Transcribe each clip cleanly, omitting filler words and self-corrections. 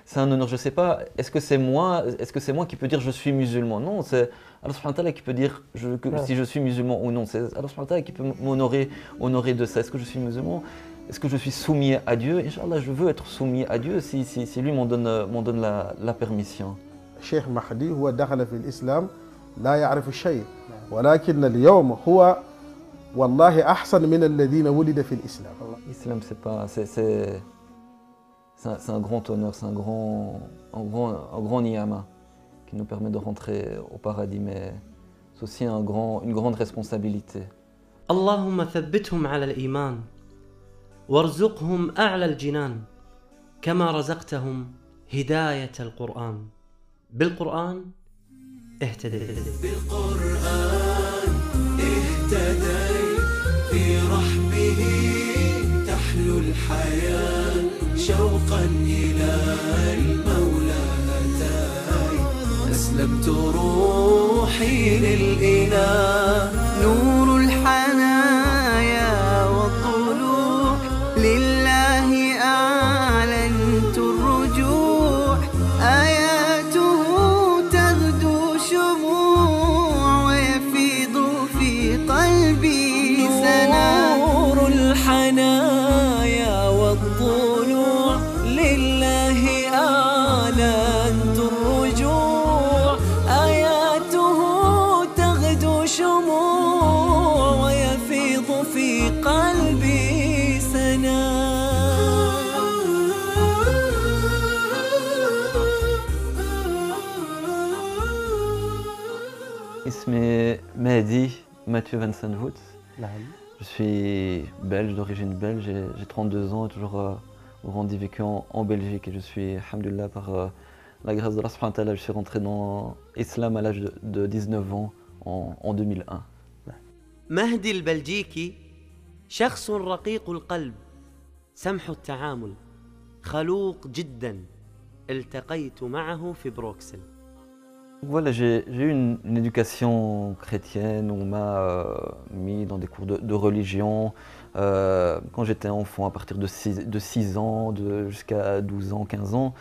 c'est un honneur. Je ne sais pas, est-ce que c'est moi qui peux dire je suis musulman? Non, c'est Allah subhanahu wa ta'ala qui peut dire si je suis musulman ou non. C'est Allah subhanahu wa ta'ala qui peut honorer de ça. Est-ce que je suis musulman? Est-ce que je suis soumis à Dieu? Inch'Allah, je veux être soumis à Dieu si lui m'en donne la permission. الشيخ مهدي هو دخل في الإسلام لا يعرف شيء ولكن اليوم هو والله أحسن من الذين ولد في الإسلام. L'islam, c'est un grand honneur, c'est un grand niyama qui nous permet de rentrer au paradis, mais c'est aussi une grande responsabilité. اللهم ثبتهم على الإيمان وارزقهم أعلى الجنان كما رزقتهم هداية القرآن. بالقرآن اهتديت. بالقرآن اهتديت في رحبه تحلو الحياة شوقا إلى المولى أتاي أسلمت روحي للإله نور الحنايا والضلوع لله أعلنت الرجوع آياته تغدو شموع ويفيض في قلبي سنا نور الحنايا والضلوع لله أعلنت الرجوع آياته تغدو شموع ويفيض في قلبي سنا. Ismi Mehdi, Mathieu Van Sanvoet. Je suis belge, d'origine belge, j'ai 32 ans et toujours grandi, vécu en Belgique et je suis, alhamdoulilah, par la grâce de Allah subhanahu wa ta'ala, je suis rentré dans l'islam à l'âge de 19 ans en 2001. مهدي البلجيكي شخص رقيق القلب سمح التعامل خلوق جدا التقيت معه في بروكسل. Voilà, j'ai eu une éducation chrétienne où on m'a mis dans des cours de religion quand j'étais enfant, à partir de 6 ans, jusqu'à 12 ans, 15 ans.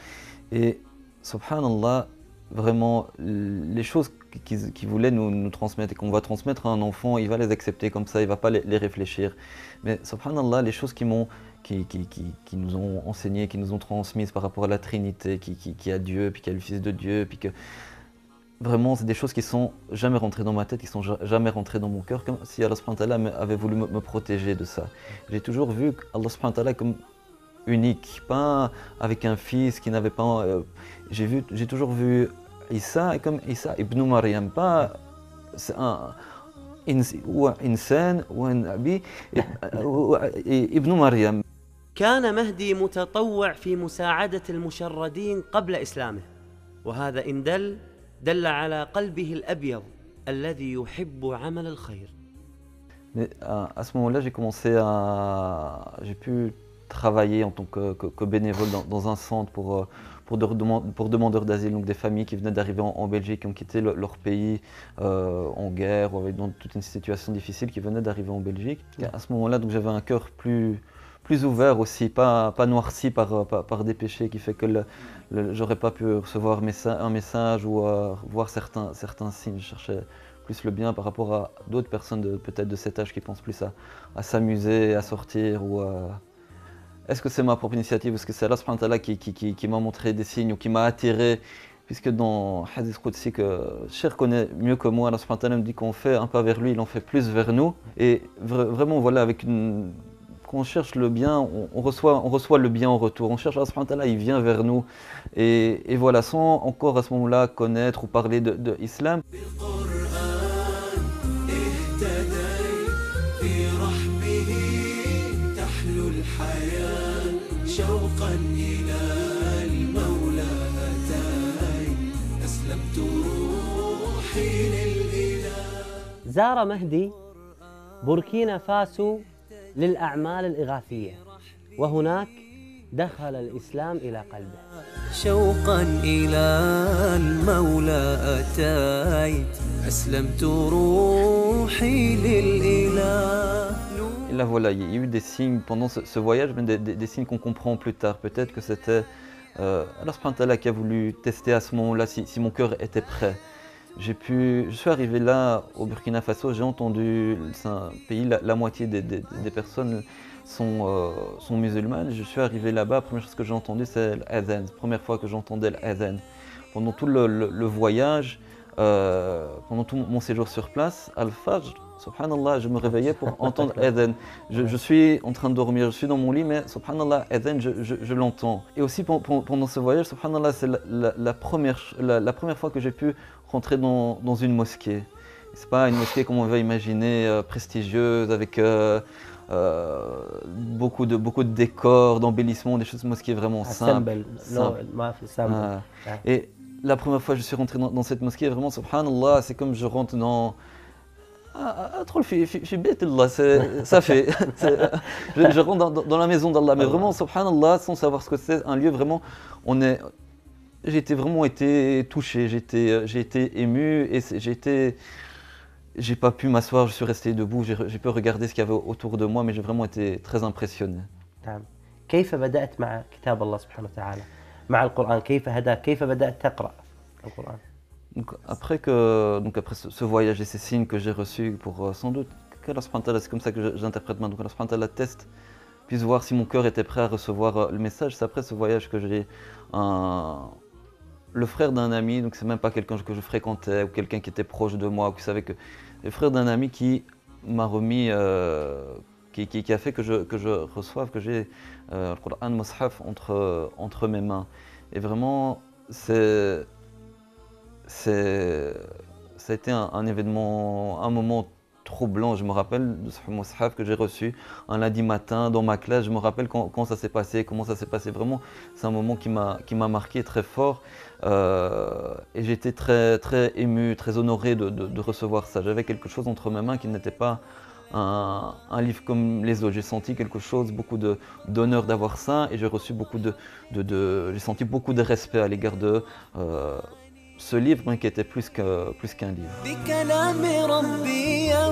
Et subhanallah, vraiment, les choses qu'ils voulaient nous transmettre et qu'on va transmettre à un enfant, il va les accepter comme ça, il ne va pas les réfléchir. Mais subhanallah, les choses qui nous ont enseigné, qui nous ont transmises par rapport à la Trinité, qui a Dieu, puis qui a le Fils de Dieu, puis que vraiment, c'est des choses qui sont jamais rentrées dans ma tête, qui sont jamais rentrées dans mon cœur, comme si Allah subhanahu wa ta'ala avait voulu me protéger de ça. J'ai toujours vu Allah subhanahu wa ta'ala comme unique, pas avec un fils qui n'avait pas... j'ai toujours vu Issa comme Issa ibn Maryam, pas ou insan ou un abi ibn Maryam. كان مهدي متطوع في مساعدة المشردين قبل إسلامه وهذا إن دل على قلبه الأبيض الذي يحب عمل الخير. Mais à ce moment-là, j'ai pu travailler en tant que bénévole dans un centre pour demandeurs d'asile, donc des familles qui venaient d'arriver en Belgique, qui ont quitté leur pays en guerre ou dans toute une situation difficile, qui venaient d'arriver en Belgique. Et à ce moment-là, donc j'avais un cœur plus ouvert aussi, pas noirci par des péchés, qui fait que j'aurais pas pu recevoir un message ou voir certains signes. Je cherchais plus le bien par rapport à d'autres personnes peut-être de cet âge qui pensent plus à s'amuser, à sortir ou à... Est-ce que c'est ma propre initiative? Est-ce que c'est Allah subhanahu wa ta'ala qui m'a montré des signes ou qui m'a attiré? Puisque dans Hadith Qudsi, que Cheikh connaît mieux que moi, Allah subhanahu wa ta'ala me dit qu'on fait un pas vers lui, il en fait plus vers nous. Et vraiment, voilà, quand on cherche le bien, on reçoit le bien en retour. On cherche Allah subhanahu wa ta'ala, il vient vers nous. Et voilà, sans encore à ce moment-là connaître ou parler de l'islam. زار مهدي بوركينا فاسو للأعمال الإغاثية وهناك دخل الإسلام إلى قلبه. شوقا إلى المولى أتيت أسلمت روحي للإله. Et là voilà, il y a eu des signes pendant ce voyage, mais des signes qu'on comprend plus tard. Peut-être que c'était Allah subhanahu wa ta'ala qui a voulu tester à ce moment-là si mon cœur était prêt. Je suis arrivé là au Burkina Faso, j'ai entendu, c'est un pays, la moitié des personnes sont musulmanes. Je suis arrivé là-bas, la première chose que j'ai entendue c'est l'adhan, première fois que j'entendais l'adhan. Pendant tout le voyage, pendant tout mon séjour sur place, Al-Fajr, subhanallah, je me réveillais pour entendre l'adhan. Je suis en train de dormir, je suis dans mon lit, mais subhanallah, l'adhan, je l'entends. Et aussi pendant ce voyage, subhanallah, c'est la première fois que j'ai pu rentrer dans une mosquée. C'est pas une mosquée comme on va imaginer, prestigieuse, avec beaucoup de décors, d'embellissements, des choses de mosquée vraiment simples. Et la première fois que je suis rentré dans cette mosquée, vraiment, subhanallah, c'est comme je rentre dans... ça fait. Je rentre dans la maison d'Allah, mais vraiment, subhanallah, sans savoir ce que c'est, un lieu vraiment, j'ai vraiment été touché, j'ai été ému et j'ai pas pu m'asseoir, je suis resté debout, j'ai pu regarder ce qu'il y avait autour de moi, mais j'ai vraiment été très impressionné. كيف بدأت مع كتاب الله سبحانه وتعالى مع القرآن كيف هداك كيف بدأت تقرأ القرآن Donc après ce voyage et ces signes que j'ai reçus pour sans doute qu'Allah subhanahu wa ta'ala, c'est comme ça que j'interprète maintenant, qu'Allah subhanahu wa ta'ala teste, puisse voir si mon cœur était prêt à recevoir le message. C'est après ce voyage que j'ai le frère d'un ami, donc c'est même pas quelqu'un que je fréquentais ou quelqu'un qui était proche de moi, qui savait que le frère d'un ami qui m'a remis, qui a fait que je reçoive, que j'ai le Coran Mus'haf entre mes mains. Et vraiment, ça a été un événement, un moment troublant. Je me rappelle de ce Mus'haf que j'ai reçu un lundi matin dans ma classe. Je me rappelle quand ça s'est passé, comment ça s'est passé. Vraiment, c'est un moment qui m'a marqué très fort. Et j'étais très, très ému, très honoré de recevoir ça. J'avais quelque chose entre mes mains qui n'était pas un livre comme les autres. J'ai senti quelque chose, beaucoup d'honneur d'avoir ça, et j'ai reçu j'ai senti beaucoup de respect à l'égard de ce livre qui était plus qu'un livre. بكلام ربي يا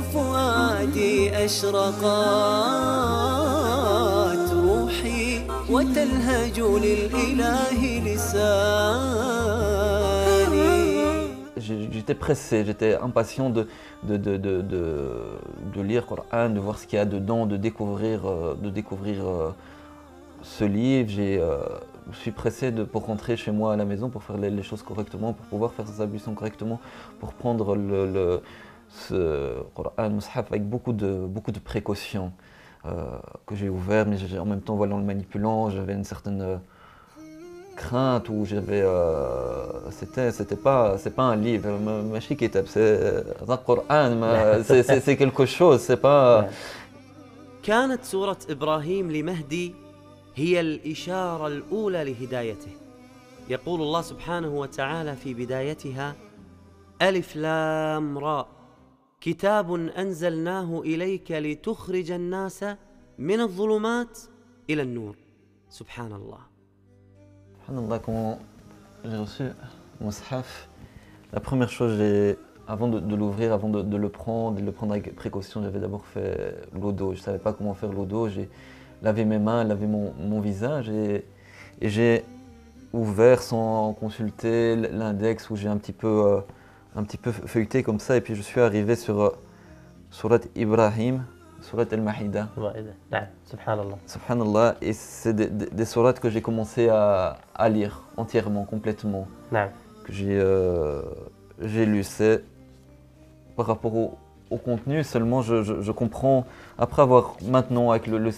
فؤادي أشرقت روحي وتلهج للإله لساني. J'étais pressé, j'étais impatient de lire le Coran, de voir ce qu'il y a dedans, de découvrir ce livre. Je suis pressé pour rentrer chez moi à la maison, pour faire les choses correctement, pour pouvoir faire ses ablutions correctement, pour prendre ce Coran Mus'haf avec beaucoup de précautions que j'ai ouvert, mais en même temps, voilà, en le manipulant, j'avais une certaine crainte où j'avais c'est pas un livre, ماشي كتاب, c'est un Coran, c'est quelque chose, c'est pas. كانت سورة إبراهيم لمهدي هي الإشارة الأولى لهدايته. يقول الله سبحانه وتعالى في بدايتها: ألف لام راء كتاب أنزلناه إليك لتخرج الناس من الظلمات إلى النور. سبحان الله. Quand j'ai reçu mon Mus'haf, la première chose, avant de l'ouvrir, avant de le prendre avec précaution, j'avais d'abord fait l'eau d'eau. Je ne savais pas comment faire l'eau d'eau. J'ai lavé mes mains, lavé mon visage et j'ai ouvert sans consulter l'index où j'ai un petit peu feuilleté comme ça. Et puis je suis arrivé sur Surat Ibrahim, Surat Al-Mahida. Subhanallah. Subhanallah. Et c'est des sourates que j'ai commencé à lire entièrement, complètement. Que j'ai lu. C'est par rapport au contenu seulement, je comprends, après avoir maintenant, avec le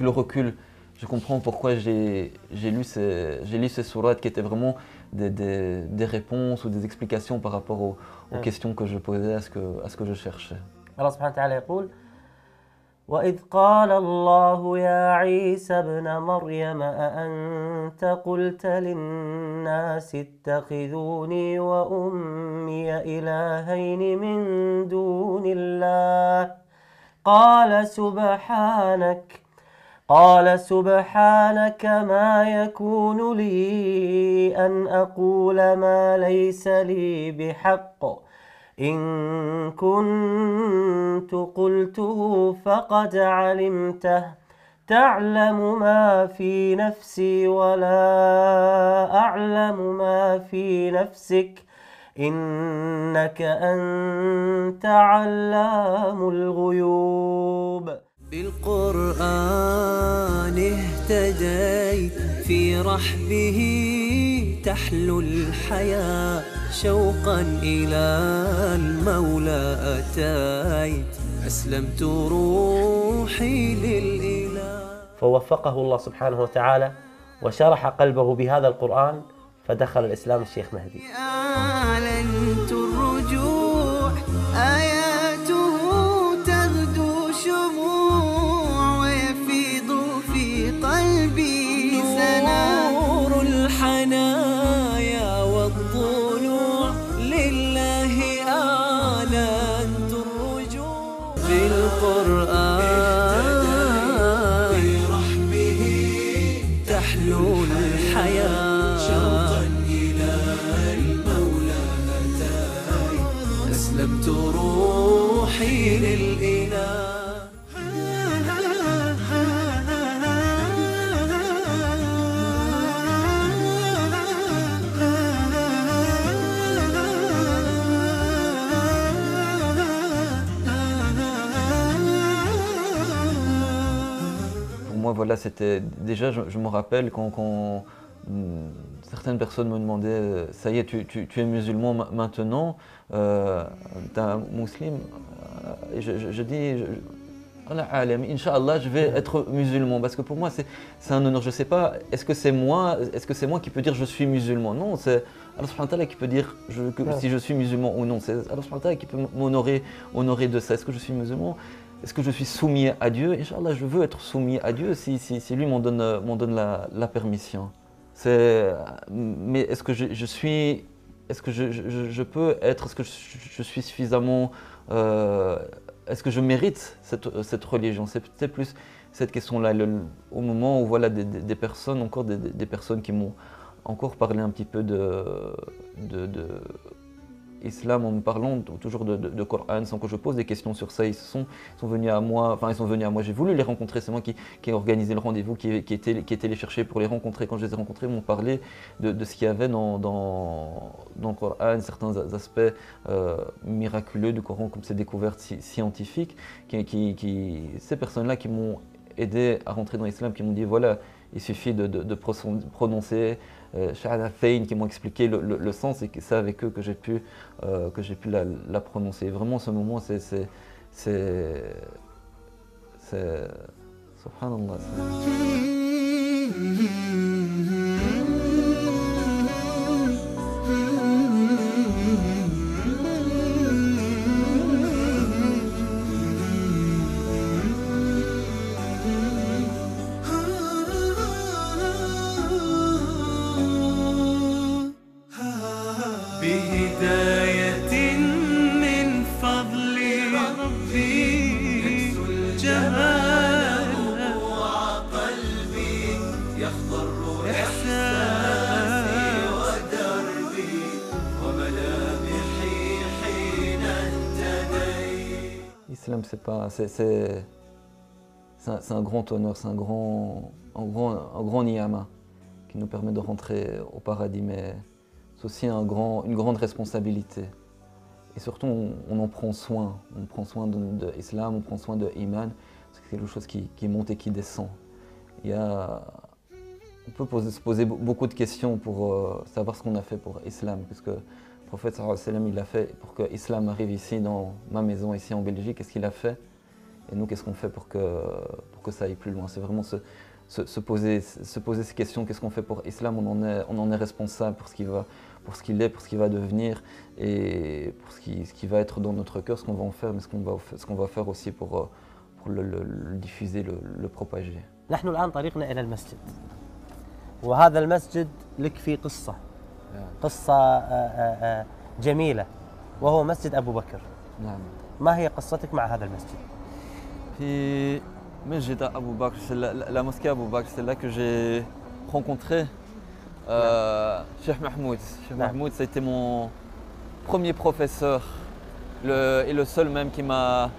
recul, je comprends pourquoi j'ai lu ces sourates qui étaient vraiment des réponses ou des explications par rapport aux questions que je posais, à ce que je cherchais. Allah subhanahu wa ta'ala يقول: وإذ قال الله يا عيسى ابن مريم أأنت قلت للناس اتخذوني وأمي إلهين من دون الله قال سبحانك ما يكون لي أن أقول ما ليس لي بحق إن كنت قلته فقد علمته تعلم ما في نفسي ولا أعلم ما في نفسك إنك أنت علام الغيوب. بالقرآن اهتديت في رحبه تحلو الحياة شوقا إلى المولى أتيت أسلمت روحي للإله. فوفقه الله سبحانه وتعالى وشرح قلبه بهذا القرآن فدخل الإسلام الشيخ مهدي. أعلنت الرجوع آياته تغدو شموع ويفيض في قلبي سنا نور الحنايا والضلوع لله أعلنت الرجوع. بالقرآن برحمه تحلو الحياة أسلمت روحي للإله. Pour moi, voilà, c'était déjà, je me rappelle quand certaines personnes me demandaient, ça y est, tu es musulman maintenant, t'es un musulman, et je dis, Inch'Allah, je vais être musulman, parce que pour moi c'est un honneur. Je ne sais pas, est-ce que c'est moi qui peux dire je suis musulman? Non, c'est Allah subhanahu wa ta'ala qui peut dire si je suis musulman ou non. C'est Allah subhanahu wa ta'ala qui peut m'honorer de ça. Est-ce que je suis musulman? Est-ce que je suis soumis à Dieu? Inch'Allah, je veux être soumis à Dieu si lui m'en donne la permission. Mais est-ce que je peux être, est-ce que je suis suffisamment, est-ce que je mérite cette religion? C'est peut-être plus cette question-là, au moment où voilà des personnes, encore des personnes qui m'ont encore parlé un petit peu de islam en me parlant toujours de Coran, sans que je pose des questions sur ça. Ils sont venus à moi, j'ai voulu les rencontrer, c'est moi qui ai organisé le rendez-vous, qui était les chercher pour les rencontrer. Quand je les ai rencontrés, ils m'ont parlé de ce qu'il y avait dans le Coran, certains aspects miraculeux du Coran, comme ces découvertes scientifiques, ces personnes-là qui m'ont aidé à rentrer dans l'islam, qui m'ont dit voilà, il suffit de prononcer Shahadatain, qui m'ont expliqué le sens, et c'est avec eux que j'ai pu la prononcer. Vraiment, ce moment, c'est subhanallah. L'islam, c'est un grand honneur, c'est un grand niyama qui nous permet de rentrer au paradis, mais c'est aussi une grande responsabilité. Et surtout, on en prend soin. On prend soin de l'islam, on prend soin de l'iman. C'est quelque chose qui monte et qui descend. On peut se poser beaucoup de questions pour savoir ce qu'on a fait pour l'islam, puisque le prophète sallallahu alayhi wa sallam, il l'a fait pour que l'islam arrive ici dans ma maison, ici en Belgique. Qu'est-ce qu'il a fait? Et nous, qu'est-ce qu'on fait pour que ça aille plus loin? C'est vraiment se poser ces questions. Qu'est-ce qu'on fait pour l'islam? On en est responsable pour ce qu'il est, pour ce qu'il va devenir, et pour ce qui va être dans notre cœur, ce qu'on va en faire, mais ce qu'on va faire aussi pour le diffuser, le propager. نحن الآن طريقنا إلى المسجد، وهذا المسجد لك فيه قصة جميلة، وهو مسجد أبو بكر. نعم. ما هي قصتك مع هذا المسجد؟ في مسجد أبو بكر, la mosquée Abou Bakr, c'est là que j'ai rencontré Cheikh Mahmoud. Cheikh Mahmoud, c'était mon premier professeur et le seul même qui m'a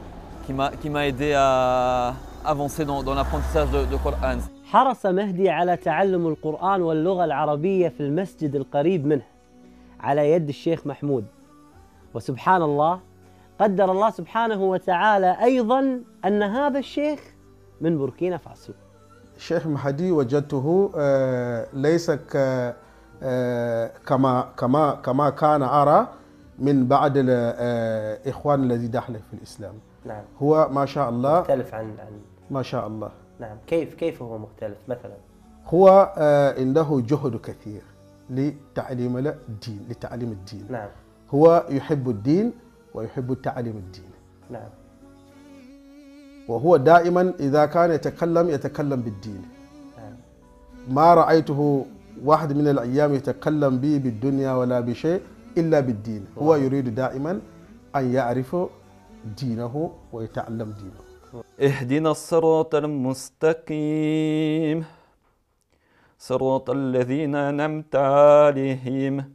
aidé à avancer dans l'apprentissage de Coran. حرص مهدي على تعلم القرآن واللغة العربية في المسجد القريب منه على يد الشيخ محمود. وسبحان الله قدر الله سبحانه وتعالى أيضا أن هذا الشيخ من بوركينا فاسو. الشيخ مهدي وجدته ليس كما كان أرى من بعض الإخوان الذي دخل في الإسلام. نعم. هو ما شاء الله مختلف عن ما شاء الله. نعم. كيف هو مختلف مثلا؟ هو عنده جهد كثير لتعليم الدين. نعم. هو يحب الدين ويحب تعليم الدين. نعم. وهو دائما إذا كان يتكلم بالدين. نعم. ما رأيته واحد من الأيام يتكلم به بالدنيا ولا بشيء إلا بالدين. هو يريد دائما أن يعرف دينه ويتعلم دينه. اهدنا الصراط المستقيم صراط الذين أنعمت عليهم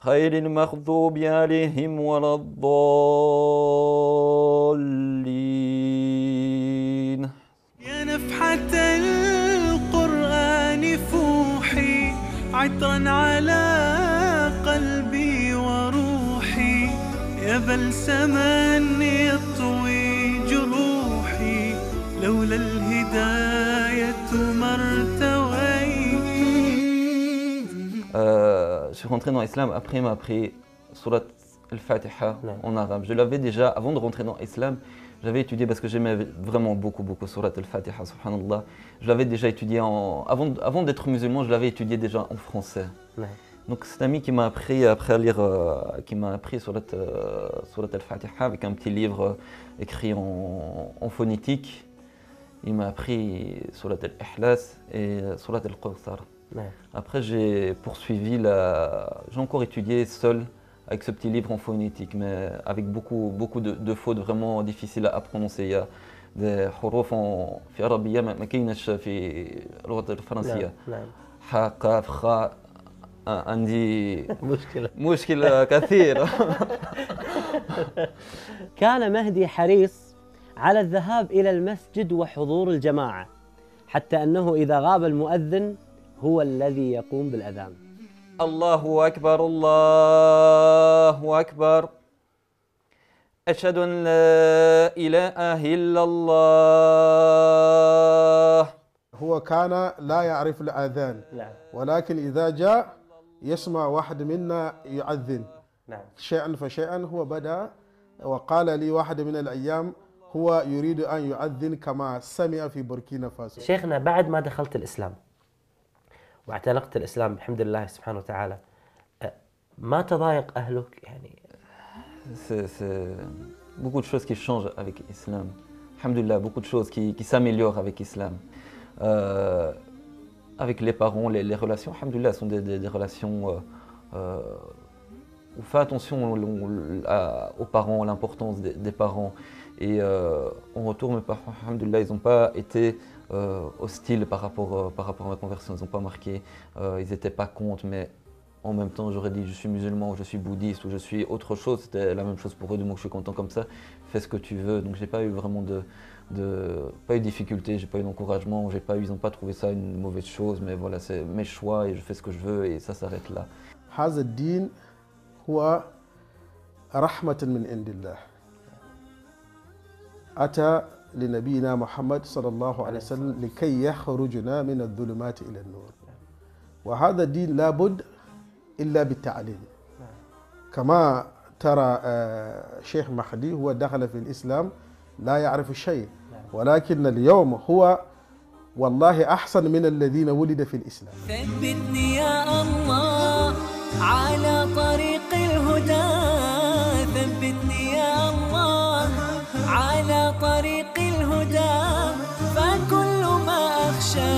غير المغضوب عليهم ولا الضالين. يا نفحة القرآن فوحي عطرا على قلبي وروحي يا بلسما يطوي جروحي لولا الهداية ما ارتويت. Je suis rentré dans l'islam, après il m'a appris Surat al-Fatiha en arabe. Je l'avais déjà, avant de rentrer dans l'islam, j'avais étudié parce que j'aimais vraiment beaucoup Surat al-Fatiha, subhanallah. Je l'avais déjà étudié avant d'être musulman, je l'avais étudié déjà en français. Donc c'est un ami qui m'a appris après à lire, qui m'a appris Surat al-Fatiha avec un petit livre écrit en phonétique. Il m'a appris Surat al-Ihlas et Surat al-Qawthar. Après j'ai poursuivi, j'ai encore étudié seul avec ce petit livre en phonétique, mais avec beaucoup de fautes vraiment difficiles à prononcer. Il y a des huruf في عربية ما كايناش في اللغة الفرنسية. ح قاف خاء عندي مشكلة كثيرة. كان مهدي حريص على الذهاب إلى المسجد وحضور الجماعة، حتى أنه إذا غاب المؤذن هو الذي يقوم بالأذان. الله أكبر الله أكبر أشهد أن لا إله إلا الله. هو كان لا يعرف الأذان، ولكن إذا جاء يسمع واحد منا يؤذن شيئا فشيئا. هو بدأ وقال لي واحد من الأيام هو يريد أن يؤذن كما سمع في بوركينا فاسو. شيخنا بعد ما دخلت الإسلام واعتنقت الإسلام بحمد الله سبحانه وتعالى، ما تضايق أهلك يعني؟ C'est beaucoup de choses qui changent avec l'islam. Alhamdulillah, beaucoup de choses qui s'améliorent avec l'islam. Avec les parents, les relations, alhamdulillah, sont des relations où fait attention aux parents, l'importance des parents. Et en retour, mes parents, alhamdulillah, ils n'ont pas été hostiles par rapport à ma conversion, ils n'ont pas marqué, ils n'étaient pas contre, mais en même temps, j'aurais dit je suis musulman, ou je suis bouddhiste, ou je suis autre chose, c'était la même chose pour eux, donc je suis content comme ça, fais ce que tu veux. Donc j'ai pas eu vraiment pas eu de difficulté, j'ai pas eu d'encouragement, ils n'ont pas trouvé ça une mauvaise chose, mais voilà, c'est mes choix et je fais ce que je veux et ça s'arrête là. هذا الدين هو رحمة من عند الله أتى لنبينا محمد صلى الله عليه وسلم لكي يخرجنا من الظلمات إلى النور. وهذا الدين لابد إلا بالتعليم. كما ترى شيخ مهدي هو دخل في الإسلام لا يعرف شيء، ولكن اليوم هو والله أحسن من الذين ولد في الإسلام. ثبتني يا الله على طريق الهدى، ثبتني يا الله على طريق الهدى، فكل ما أخشى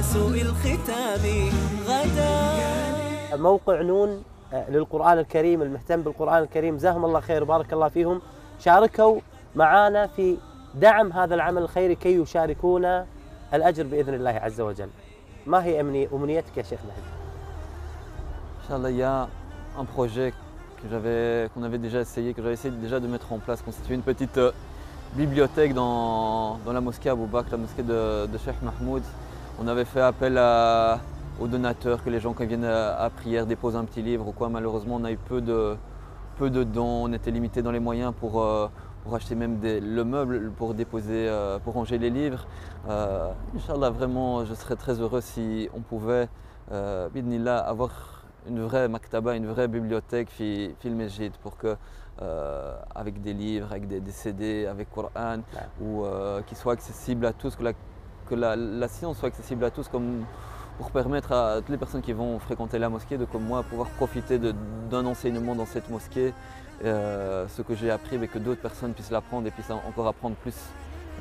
سوء الختام غدا. موقع نون للقرآن الكريم المهتم بالقرآن الكريم جزاهم الله خير وبارك الله فيهم، شاركوا معنا في دعم هذا العمل الخيري كي يشاركونا الأجر بإذن الله عز وجل. ما هي أمنيتك يا شيخ مهدي؟ Inch'Allah, il y a un projet qu'on avait déjà essayé, que j'avais essayé déjà de mettre en place, constituer une petite bibliothèque dans la mosquée Abou Bakr, la mosquée de Cheikh Mahmoud. On avait fait appel aux donateurs, que les gens quand ils viennent à prière déposent un petit livre ou quoi. Malheureusement, on a eu peu de dons, on était limité dans les moyens pour acheter même le meuble pour déposer, pour ranger les livres. Inch'Allah, vraiment, je serais très heureux si on pouvait, bidnillah, avoir une vraie maktaba, une vraie bibliothèque fil Mesjid pour que, avec des livres, avec des CD, avec Coran, ou qui soit accessible à tous, que la science soit accessible à tous, comme pour permettre à toutes les personnes qui vont fréquenter la mosquée de, comme moi, pouvoir profiter d'un enseignement dans cette mosquée, ce que j'ai appris, mais que d'autres personnes puissent l'apprendre et puissent encore apprendre plus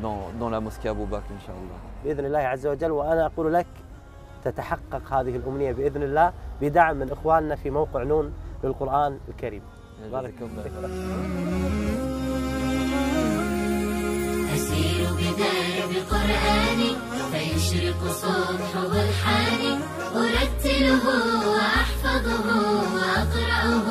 dans la mosquée Abou Bakr, Inch'Allah. بإذن الله عز وجل. وأنا أقول لك تتحقق هذه الأمنية بإذن الله بدعم من إخواننا في موقع نون للقرآن الكريم. بارك الله فيك. أسير بدرب قرآني فيشرق صبحه الحاني أرتله وأحفظه وأقرأه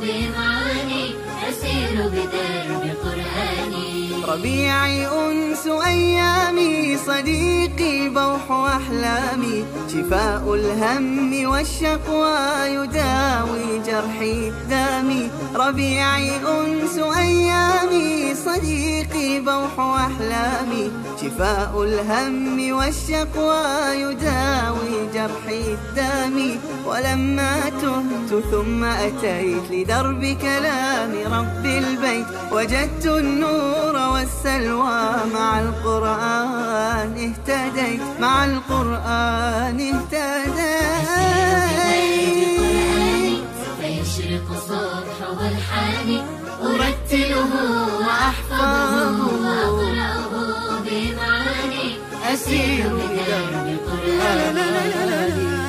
بمعاني أسير بدرب قرآني ربيعي أنس أيامي صديقي بوح أحلامي شفاء الهم والشقوى يداوي جرحي دامي ربيعي أنس أيامي صديقي بوح أحلامي شفاء الهم والشقوى يداوي جرحي دامي ولما تهت ثم أتيت لدرب كلام رب البيت وجدت النور والسلوى مع القرآن اهتديت مع القرآن اهتديت فيشرق صبحه الحاني أرتله وأحفظه وأقرأه بمعاني أسير بدرب قرآني